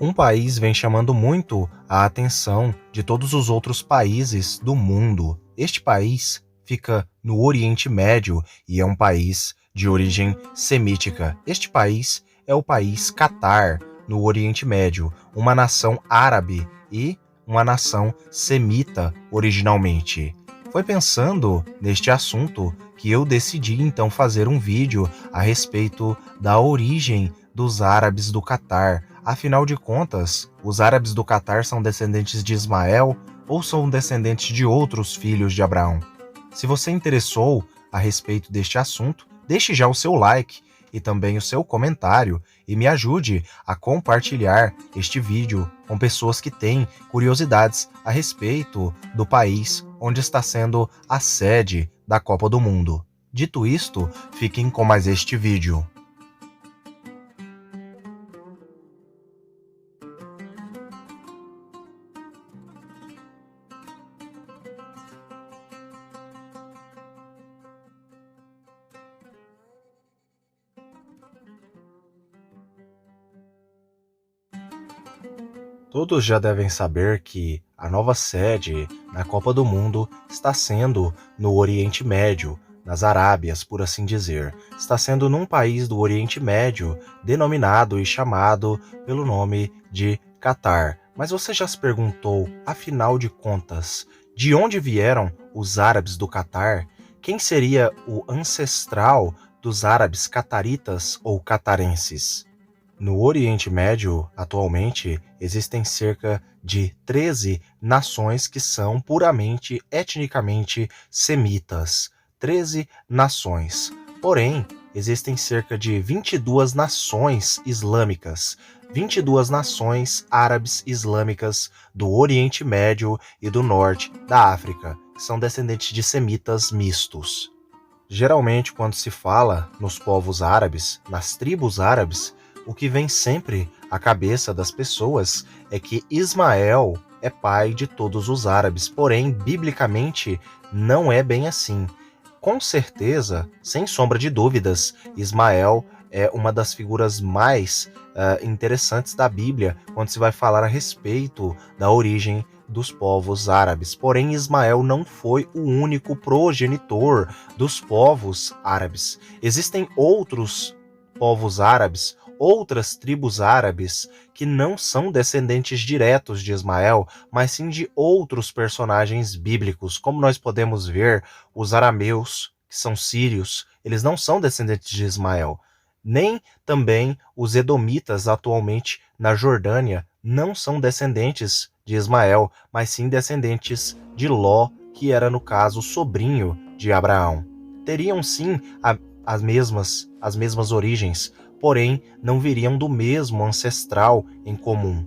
Um país vem chamando muito a atenção de todos os outros países do mundo. Este país fica no Oriente Médio e é um país de origem semítica. Este país é o país Catar, no Oriente Médio, uma nação árabe e uma nação semita originalmente. Foi pensando neste assunto que eu decidi então fazer um vídeo a respeito da origem dos árabes do Catar. Afinal de contas, os árabes do Catar são descendentes de Ismael ou são descendentes de outros filhos de Abraão? Se você interessou a respeito deste assunto, deixe já o seu like e também o seu comentário e me ajude a compartilhar este vídeo com pessoas que têm curiosidades a respeito do país onde está sendo a sede da Copa do Mundo. Dito isto, fiquem com mais este vídeo. Todos já devem saber que a nova sede na Copa do Mundo está sendo no Oriente Médio, nas Arábias, por assim dizer. Está sendo num país do Oriente Médio denominado e chamado pelo nome de Catar. Mas você já se perguntou, afinal de contas, de onde vieram os árabes do Catar? Quem seria o ancestral dos árabes cataritas ou catarenses? No Oriente Médio, atualmente, existem cerca de 13 nações que são puramente etnicamente semitas. 13 nações. Porém, existem cerca de 22 nações islâmicas, 22 nações árabes islâmicas do Oriente Médio e do Norte da África, que são descendentes de semitas mistos. Geralmente, quando se fala nos povos árabes, nas tribos árabes, o que vem sempre à cabeça das pessoas é que Ismael é pai de todos os árabes, porém, biblicamente, não é bem assim. Com certeza, sem sombra de dúvidas, Ismael é uma das figuras mais interessantes da Bíblia quando se vai falar a respeito da origem dos povos árabes. Porém, Ismael não foi o único progenitor dos povos árabes. Existem outros povos árabes, outras tribos árabes que não são descendentes diretos de Ismael, mas sim de outros personagens bíblicos. Como nós podemos ver, os arameus, que são sírios, eles não são descendentes de Ismael. Nem também os edomitas, atualmente na Jordânia, não são descendentes de Ismael, mas sim descendentes de Ló, que era, no caso, sobrinho de Abraão. Teriam sim as mesmas origens, porém não viriam do mesmo ancestral em comum.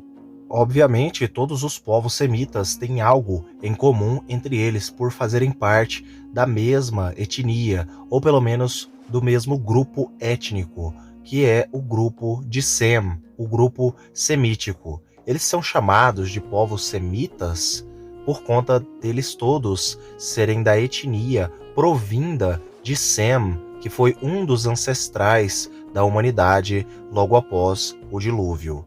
Obviamente, todos os povos semitas têm algo em comum entre eles por fazerem parte da mesma etnia, ou pelo menos do mesmo grupo étnico, que é o grupo de Sem, o grupo semítico. Eles são chamados de povos semitas por conta deles todos serem da etnia provinda de Sem, que foi um dos ancestrais da humanidade logo após o dilúvio.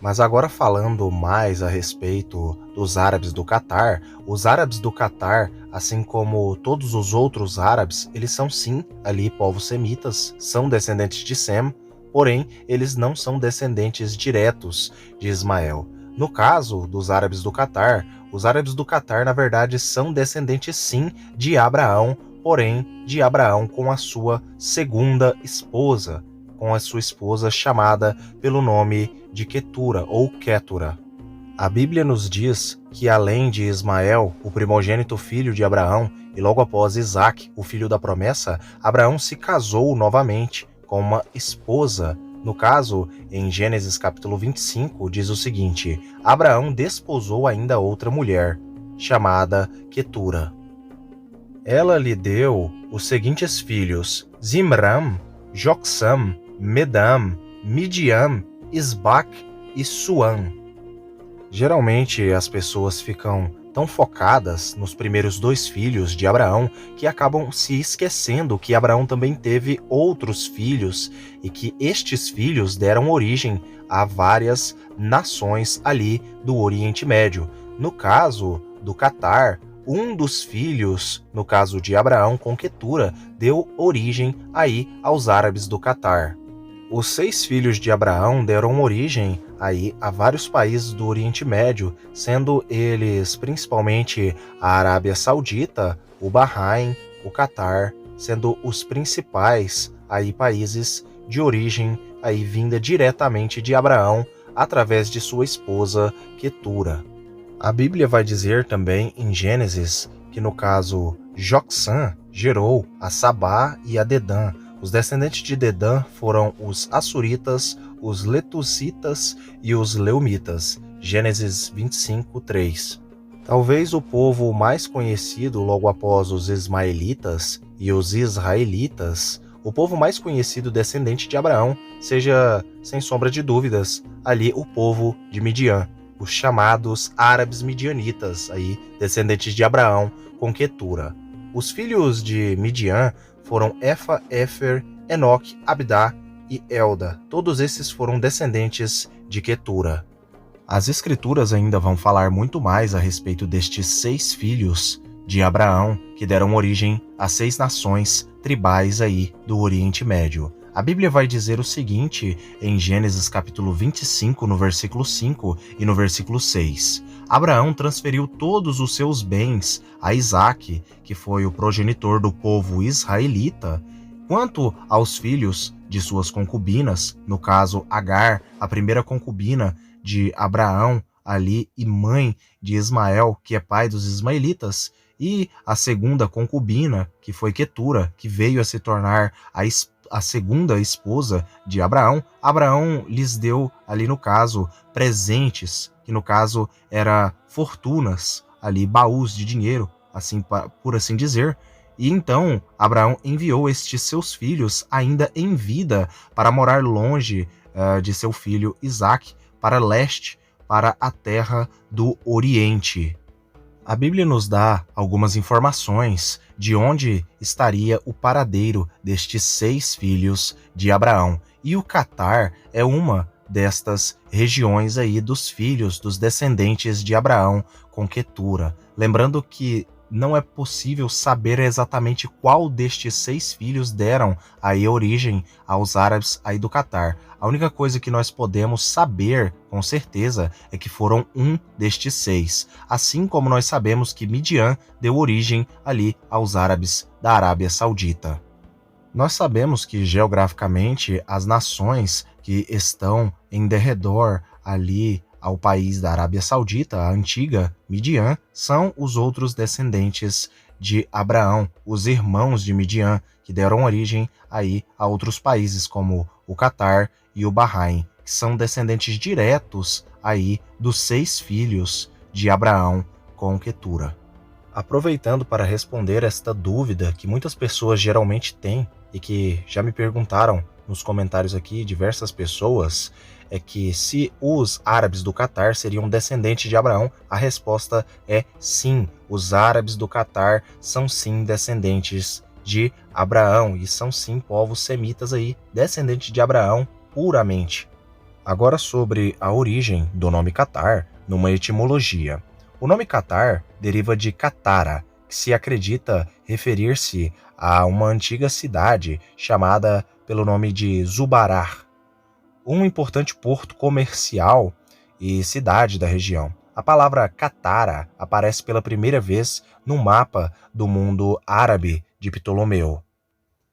Mas agora falando mais a respeito dos árabes do Catar, os árabes do Catar, assim como todos os outros árabes, eles são sim ali povos semitas, são descendentes de Sem, porém eles não são descendentes diretos de Ismael. No caso dos árabes do Catar, os árabes do Catar na verdade são descendentes sim de Abraão, porém de Abraão com a sua segunda esposa, com a sua esposa chamada pelo nome de Quetura ou Quétura. A Bíblia nos diz que além de Ismael, o primogênito filho de Abraão, e logo após Isaque, o filho da promessa, Abraão se casou novamente com uma esposa. No caso, em Gênesis capítulo 25, diz o seguinte: Abraão desposou ainda outra mulher, chamada Quetura. Ela lhe deu os seguintes filhos: Zimram, Joksam, Medam, Midian, Isbac e Suam. Geralmente as pessoas ficam tão focadas nos primeiros dois filhos de Abraão que acabam se esquecendo que Abraão também teve outros filhos e que estes filhos deram origem a várias nações ali do Oriente Médio. No caso do Catar, um dos filhos, no caso de Abraão com Quetura, deu origem aí aos árabes do Catar. Os 6 filhos de Abraão deram origem aí a vários países do Oriente Médio, sendo eles principalmente a Arábia Saudita, o Bahrein, o Catar, sendo os principais aí países de origem aí vinda diretamente de Abraão através de sua esposa Quetura. A Bíblia vai dizer também em Gênesis que no caso Joksã gerou a Sabá e a Dedã. Os descendentes de Dedã foram os Assuritas, os Letusitas e os Leumitas. Gênesis 25, 3. Talvez o povo mais conhecido logo após os Ismaelitas e os Israelitas, o povo mais conhecido descendente de Abraão, seja, sem sombra de dúvidas, ali o povo de Midian, os chamados árabes midianitas, aí, descendentes de Abraão com Quetura. Os filhos de Midian foram Efa, Éfer, Enoque, Abdá e Elda. Todos esses foram descendentes de Quetura. As escrituras ainda vão falar muito mais a respeito destes 6 filhos de Abraão, que deram origem a 6 nações tribais aí do Oriente Médio. A Bíblia vai dizer o seguinte em Gênesis capítulo 25, no versículo 5 e no versículo 6. Abraão transferiu todos os seus bens a Isaque, que foi o progenitor do povo israelita. Quanto aos filhos de suas concubinas, no caso Agar, a primeira concubina de Abraão ali e mãe de Ismael, que é pai dos ismaelitas, e a segunda concubina, que foi Quetura, que veio a se tornar a segunda esposa de Abraão, Abraão lhes deu ali no caso presentes, que no caso era fortunas, ali baús de dinheiro, assim por assim dizer. E então Abraão enviou estes seus filhos ainda em vida para morar longe de seu filho Isaque, para leste, para a terra do Oriente. A Bíblia nos dá algumas informações de onde estaria o paradeiro destes 6 filhos de Abraão. E o Catar é uma destas regiões aí dos filhos, dos descendentes de Abraão com Quetura. Lembrando que não é possível saber exatamente qual destes 6 filhos deram aí origem aos árabes aí do Catar. A única coisa que nós podemos saber com certeza é que foram um destes 6, assim como nós sabemos que Midian deu origem ali aos árabes da Arábia Saudita. Nós sabemos que geograficamente as nações que estão em derredor ali ao país da Arábia Saudita, a antiga Midian, são os outros descendentes de Abraão, os irmãos de Midian, que deram origem aí a outros países como o Catar e o Bahrein, que são descendentes diretos aí dos 6 filhos de Abraão com Quetura. Aproveitando para responder esta dúvida que muitas pessoas geralmente têm e que já me perguntaram nos comentários aqui, diversas pessoas, é que se os árabes do Catar seriam descendentes de Abraão, a resposta é sim. Os árabes do Catar são sim descendentes de Abraão e são sim povos semitas aí, descendentes de Abraão puramente. Agora sobre a origem do nome Catar, numa etimologia. O nome Catar deriva de Catara, que se acredita referir-se a uma antiga cidade chamada pelo nome de Zubarar, um importante porto comercial e cidade da região. A palavra Catara aparece pela primeira vez no mapa do mundo árabe de Ptolomeu.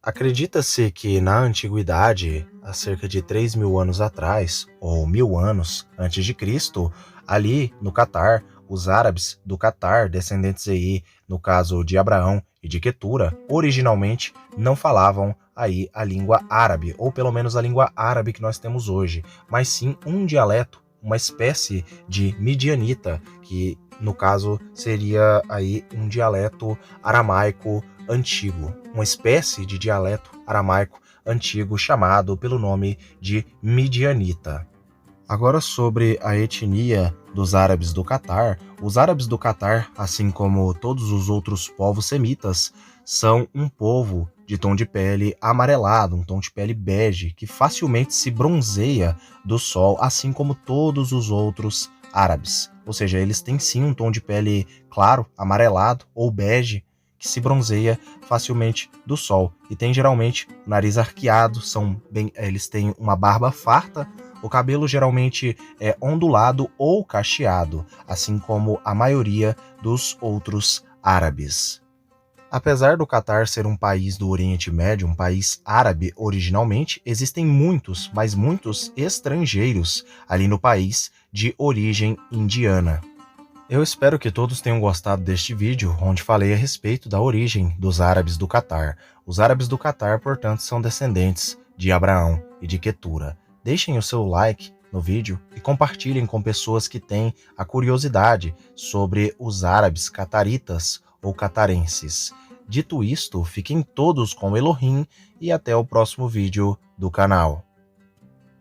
Acredita-se que na antiguidade, há cerca de 3.000 anos atrás, ou 1.000 anos antes de Cristo, ali no Catar, os árabes do Catar, descendentes aí, no caso de Abraão e de Quetura, originalmente não falavam aí a língua árabe, ou pelo menos a língua árabe que nós temos hoje, mas sim um dialeto, uma espécie de midianita, que no caso seria aí um dialeto aramaico antigo, uma espécie de dialeto aramaico antigo chamado pelo nome de midianita. Agora sobre a etnia dos árabes do Catar, os árabes do Catar, assim como todos os outros povos semitas, são um povo de tom de pele amarelado, um tom de pele bege, que facilmente se bronzeia do sol, assim como todos os outros árabes. Ou seja, eles têm sim um tom de pele claro, amarelado ou bege, que se bronzeia facilmente do sol. E tem geralmente o nariz arqueado, eles têm uma barba farta, o cabelo geralmente é ondulado ou cacheado, assim como a maioria dos outros árabes. Apesar do Catar ser um país do Oriente Médio, um país árabe originalmente, existem muitos, mas muitos estrangeiros ali no país de origem indiana. Eu espero que todos tenham gostado deste vídeo, onde falei a respeito da origem dos árabes do Catar. Os árabes do Catar, portanto, são descendentes de Abraão e de Quetura. Deixem o seu like no vídeo e compartilhem com pessoas que têm a curiosidade sobre os árabes cataritas ou catarenses. Dito isto, fiquem todos com Elohim e até o próximo vídeo do canal.